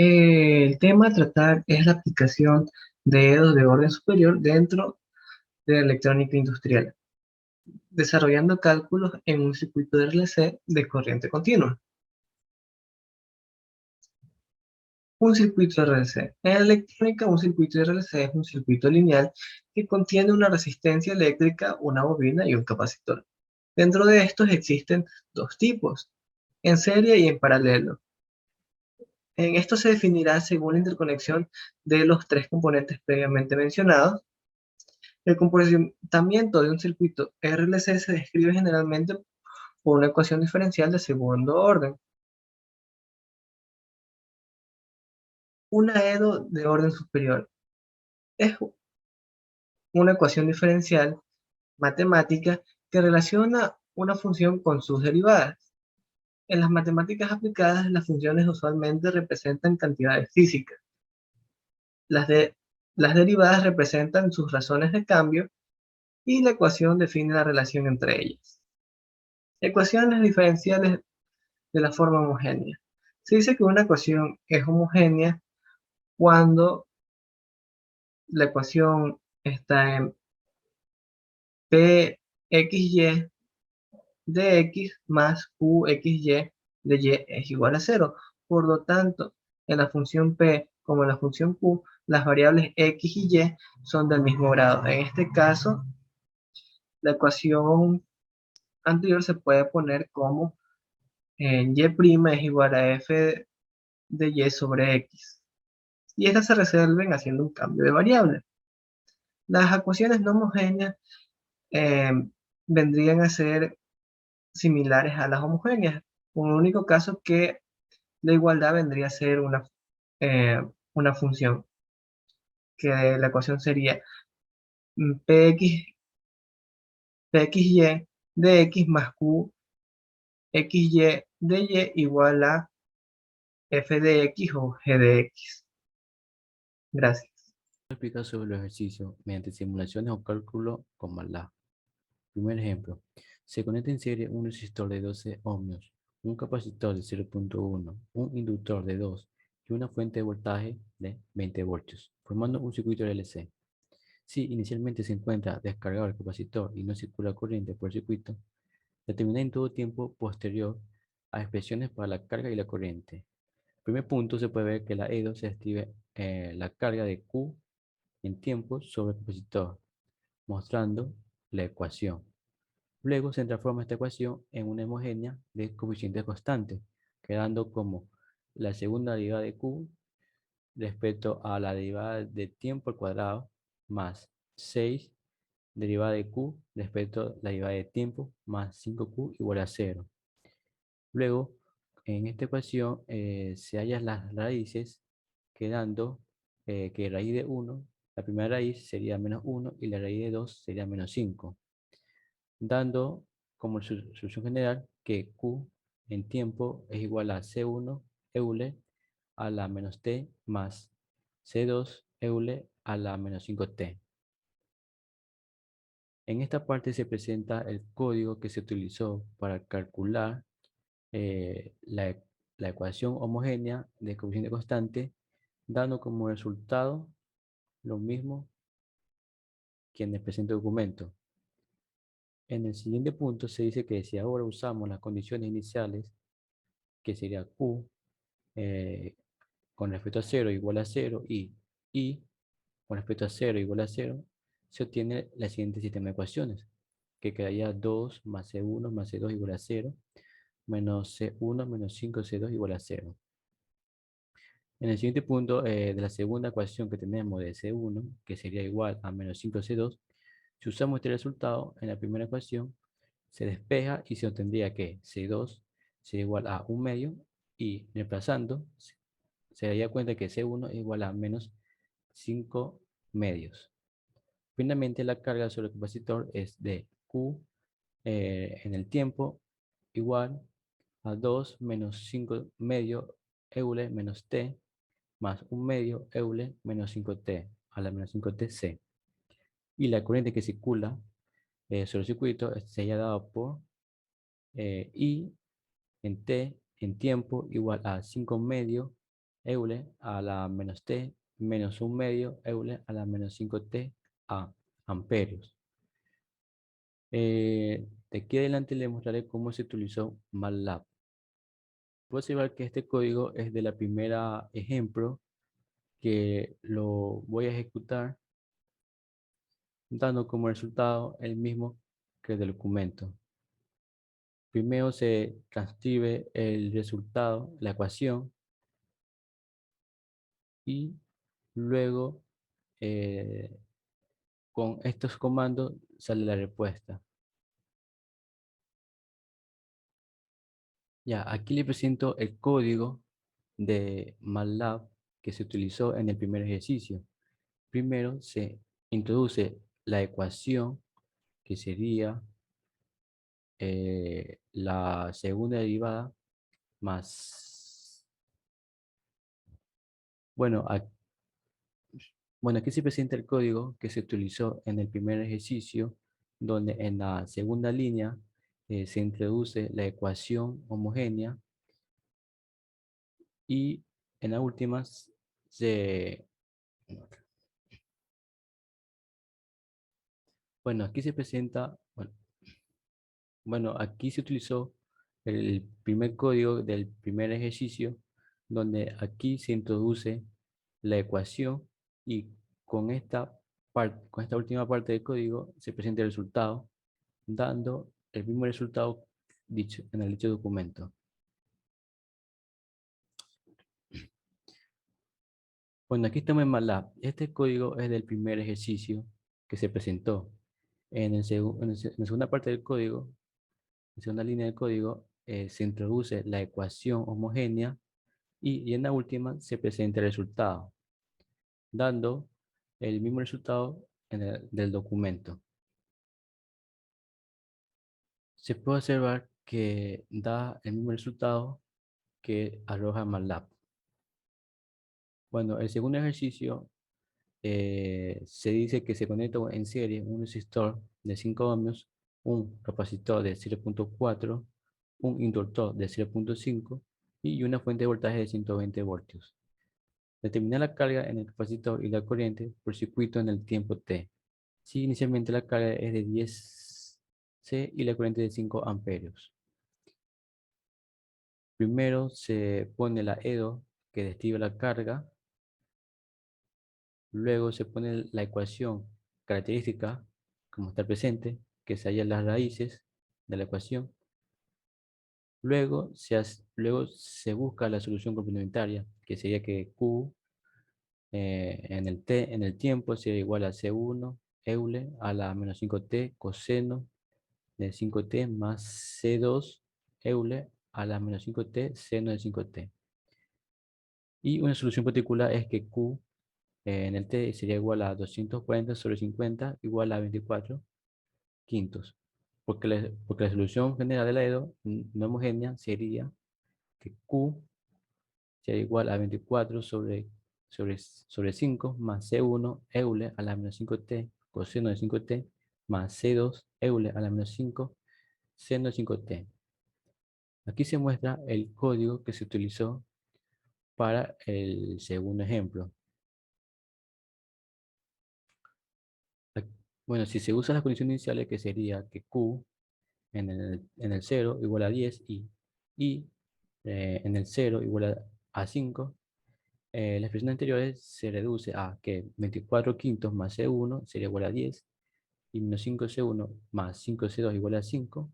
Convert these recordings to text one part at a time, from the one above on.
El tema a tratar es la aplicación de dedos de orden superior dentro de la electrónica industrial, desarrollando cálculos en un circuito de RLC de corriente continua. Un circuito RLC. En la electrónica, un circuito RLC es un circuito lineal que contiene una resistencia eléctrica, una bobina y un capacitor. Dentro de estos existen dos tipos, en serie y en paralelo. En esto se definirá según la interconexión de los tres componentes previamente mencionados. El comportamiento de un circuito RLC se describe generalmente por una ecuación diferencial de segundo orden. Una EDO de orden superior es una ecuación diferencial matemática que relaciona una función con sus derivadas. En las matemáticas aplicadas, las funciones usualmente representan cantidades físicas. Las, de, las derivadas representan sus razones de cambio y la ecuación define la relación entre ellas. Ecuaciones diferenciales de la forma homogénea. Se dice que una ecuación es homogénea cuando la ecuación está en Pxy de x más Qxy de y es igual a cero. Por lo tanto, en la función P como en la función Q, las variables x y y son del mismo grado. En este caso, la ecuación anterior se puede poner como y' es igual a f de y sobre x. Y estas se resuelven haciendo un cambio de variable. Las ecuaciones no homogéneas eh, vendrían a ser similares a las homogéneas, con el único caso que la igualdad vendría a ser eh, una función, que la ecuación sería pxy de x más qxy de y igual a f de x o g de x. Gracias. Explicar sobre los ejercicios mediante simulaciones o cálculo con MATLAB. Primer ejemplo. Se conecta en serie un resistor de 12 ohmios, un capacitor de 0.1, un inductor de 2 y una fuente de voltaje de 20 voltios, formando un circuito RLC. Si inicialmente se encuentra descargado el capacitor y no circula corriente por el circuito, determina en todo tiempo posterior a expresiones para la carga y la corriente. Primer punto, se puede ver que la EDO se escribe la carga de Q en tiempo sobre el capacitor, mostrando la ecuación. Luego se transforma esta ecuación en una homogénea de coeficientes constantes, quedando como la segunda derivada de Q respecto a la derivada de tiempo al cuadrado más 6 derivada de Q respecto a la derivada de tiempo más 5Q igual a 0. Luego, en esta ecuación se hallan las raíces, quedando que raíz de 1, la primera raíz sería menos 1 y la raíz de 2 sería menos 5, dando como solución general que Q en tiempo es igual a C1 Eule a la menos T más C2 Eule a la menos 5T. En esta parte se presenta el código que se utilizó para calcular la ecuación homogénea de coeficiente constante, dando como resultado lo mismo que en el presente documento. En el siguiente punto se dice que si ahora usamos las condiciones iniciales, que sería Q con respecto a 0 igual a 0 y I con respecto a 0 igual a 0, se obtiene el siguiente sistema de ecuaciones, que quedaría 2 más C1 más C2 igual a 0, menos C1 menos 5C2 igual a 0. En el siguiente punto de la segunda ecuación que tenemos de C1, que sería igual a menos 5C2, si usamos este resultado en la primera ecuación, se despeja y se obtendría que C2 sería igual a 1 medio y reemplazando, se daría cuenta que C1 es igual a menos 5 medios. Finalmente, la carga sobre el capacitor es de Q en el tiempo igual a 2 menos 5 medio Eule menos T más 1 medio Eule menos 5T a la menos 5TC. Y la corriente que circula sobre el circuito sería dada por I en T en tiempo igual a 5 medio Eule a la menos T menos un medio Eule a la menos 5T a amperios. De aquí adelante les mostraré cómo se utilizó MATLAB. Puedo observar que este código es de la primera ejemplo que lo voy a ejecutar dando como resultado el mismo que el del documento. Primero se transcribe el resultado, la ecuación, y luego con estos comandos sale la respuesta. Ya, aquí le presento el código de MATLAB que se utilizó en el primer ejercicio. Primero se introduce la ecuación que sería la segunda derivada más... Bueno, aquí se presenta el código que se utilizó en el primer ejercicio, donde en la segunda línea se introduce la ecuación homogénea y en la última se... Bueno, aquí se presenta, aquí se utilizó el primer código del primer ejercicio, donde aquí se introduce la ecuación y con esta parte, con esta última parte del código se presenta el resultado, dando el mismo resultado dicho en el dicho documento. Bueno, aquí estamos en MATLAB. Este código es del primer ejercicio que se presentó. En la segunda parte del código, en la segunda línea del código, se introduce la ecuación homogénea y en la última se presenta el resultado, dando el mismo resultado del documento. Se puede observar que da el mismo resultado que arroja MATLAB. Bueno, el segundo ejercicio se dice que se conecta en serie un resistor de 5 ohmios, un capacitor de 0.4, un inductor de 0.5 y una fuente de voltaje de 120 voltios. Determina la carga en el capacitor y la corriente por circuito en el tiempo t. Si inicialmente la carga es de 10 C y la corriente de 5 amperios. Primero se pone la EDO que describe la carga. Luego se pone la ecuación característica, como está presente, que se hallan las raíces de la ecuación. Luego se busca la solución complementaria, que sería que Q en el tiempo sería igual a C1 Eule a la menos 5T coseno de 5T más C2 Eule a la menos 5T seno de 5T. Y una solución particular es que Q en el T sería igual a 240 sobre 50 igual a 24 quintos. Porque la solución general de la EDO no homogénea sería que Q sería igual a 24 sobre 5 más C1 Eule a la menos 5T coseno de 5T más C2 Eule a la menos 5 seno de 5T. Aquí se muestra el código que se utilizó para el segundo ejemplo. Bueno, si se usan las condiciones iniciales, que sería que Q en el 0 igual a 10 y en el 0 igual a 5, la expresión anterior se reduce a que 24 quintos más C1 sería igual a 10 y menos 5C1 más 5C2 igual a 5.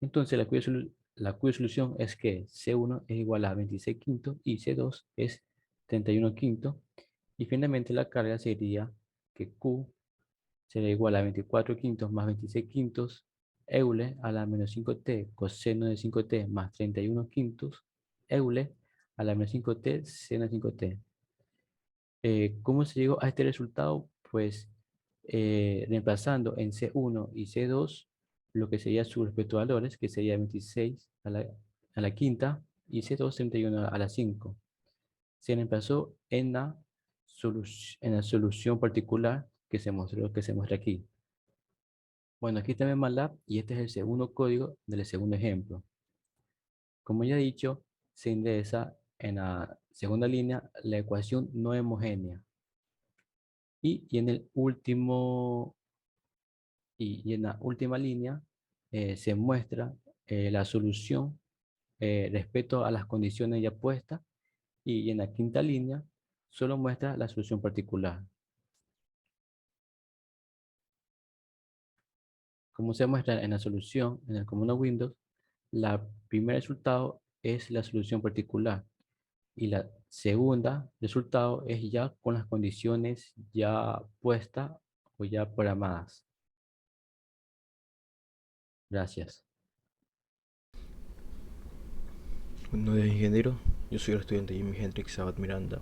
Entonces la cuya solución es que C1 es igual a 26 quintos y C2 es 31 quintos. Y finalmente la carga sería que Q sería igual a 24 quintos más 26 quintos Eule a la menos 5T coseno de 5T más 31 quintos Eule a la menos 5T seno de 5T. ¿Cómo se llegó a este resultado? Pues reemplazando en C1 y C2 lo que sería sus respectivos valores, que sería 26 a la quinta y C2 31 a la 5. Se reemplazó en en la solución particular que se muestra aquí. Bueno, aquí está mi MATLAB y este es el segundo código del segundo ejemplo. Como ya he dicho, se ingresa en la Segunda línea, la ecuación no homogénea. Y en el último, y en la última línea se muestra la solución respecto a las condiciones ya puestas. Y en la quinta línea solo muestra la solución particular. Como se muestra en la solución en el común Windows, el primer resultado es la solución particular y la segunda resultado es ya con las condiciones ya puestas o ya programadas. Gracias. Buenos días, ingeniero. Yo soy el estudiante Jimi Hendrix Sabat Miranda.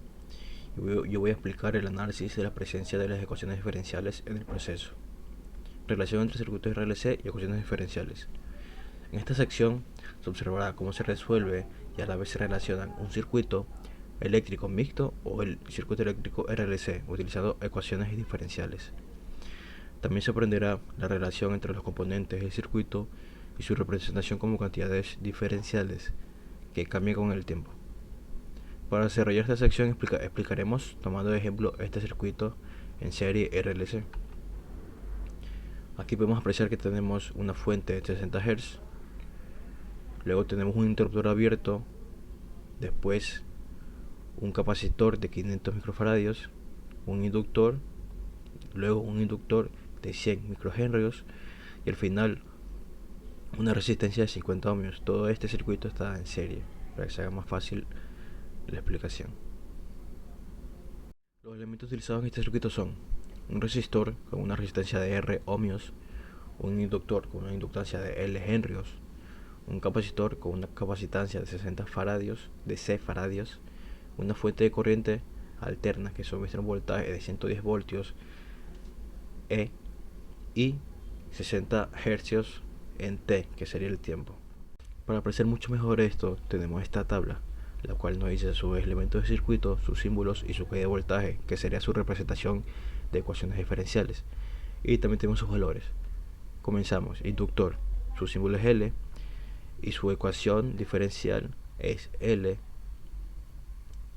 Yo voy a explicar el análisis de la presencia de las ecuaciones diferenciales en el proceso. Relación entre circuitos RLC y ecuaciones diferenciales. En esta sección se observará cómo se resuelve y a la vez se relacionan un circuito eléctrico mixto o el circuito eléctrico RLC utilizando ecuaciones diferenciales. También se aprenderá la relación entre los componentes del circuito y su representación como cantidades diferenciales que cambian con el tiempo. Para desarrollar esta sección explicaremos tomando de ejemplo este circuito en serie RLC. Aquí podemos apreciar que tenemos una fuente de 60 Hz, luego tenemos un interruptor abierto, después un capacitor de 500 microfaradios, un inductor, luego un inductor de 100 microhenrios y al final una resistencia de 50 ohmios. Todo este circuito está en serie para que se haga más fácil la explicación. Los elementos utilizados en este circuito son un resistor con una resistencia de R ohmios, un inductor con una inductancia de L henrios, un capacitor con una capacitancia de 60 faradios, de C faradios, una fuente de corriente alterna que suministra un voltaje de 110 voltios E y 60 hercios en T, que sería el tiempo. Para apreciar mucho mejor esto, tenemos esta tabla, la cual nos dice sus elementos de circuito, sus símbolos y su caída de voltaje, que sería su representación de ecuaciones diferenciales. Y también tenemos sus valores. Comenzamos. Inductor, su símbolo es L y su ecuación diferencial es L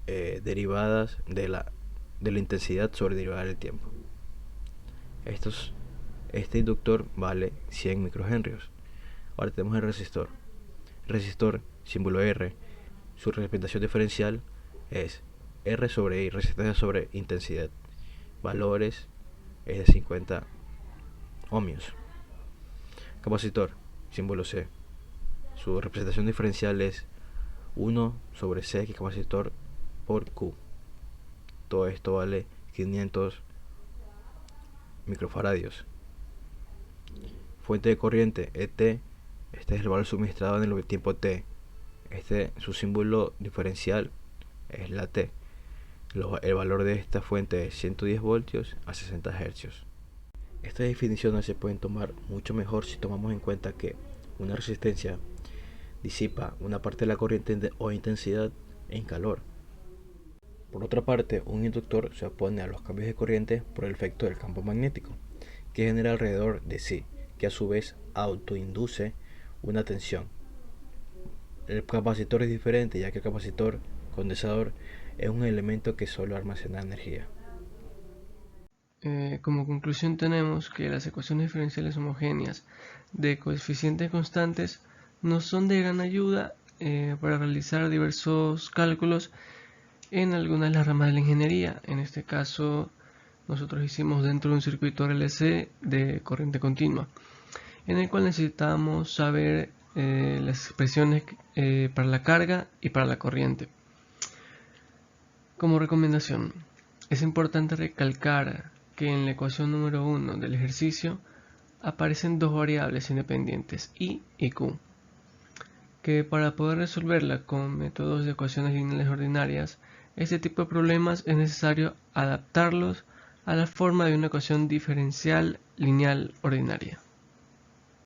derivadas de la intensidad sobre derivada del tiempo. Este inductor vale 100 microhenrios. Ahora tenemos el resistor. Resistor, símbolo R, su representación diferencial es R sobre I, resistencia sobre intensidad. Valores es de 50 ohmios. Capacitor, símbolo C, su representación diferencial es 1 sobre C, que es capacitor, por Q. Todo esto vale 500 microfaradios. Fuente de corriente, ET, este es el valor suministrado en el tiempo T. Su símbolo diferencial es la T. El valor de esta fuente es 110 voltios a 60 hercios. Estas definiciones se pueden tomar mucho mejor si tomamos en cuenta que una resistencia disipa una parte de la corriente o intensidad en calor. Por otra parte, un inductor se opone a los cambios de corriente por el efecto del campo magnético, que genera alrededor de sí, que a su vez autoinduce una tensión. El capacitor es diferente, ya que el capacitor condensador es un elemento que solo almacena energía. Como conclusión tenemos que las ecuaciones diferenciales homogéneas de coeficientes constantes nos son de gran ayuda para realizar diversos cálculos en algunas de las ramas de la ingeniería. En este caso, nosotros hicimos dentro de un circuito RLC de corriente continua, en el cual necesitamos saber las expresiones para la carga y para la corriente. Como recomendación, es importante recalcar que en la ecuación número 1 del ejercicio aparecen dos variables independientes, I y Q, que para poder resolverla con métodos de ecuaciones lineales ordinarias, este tipo de problemas es necesario adaptarlos a la forma de una ecuación diferencial lineal ordinaria.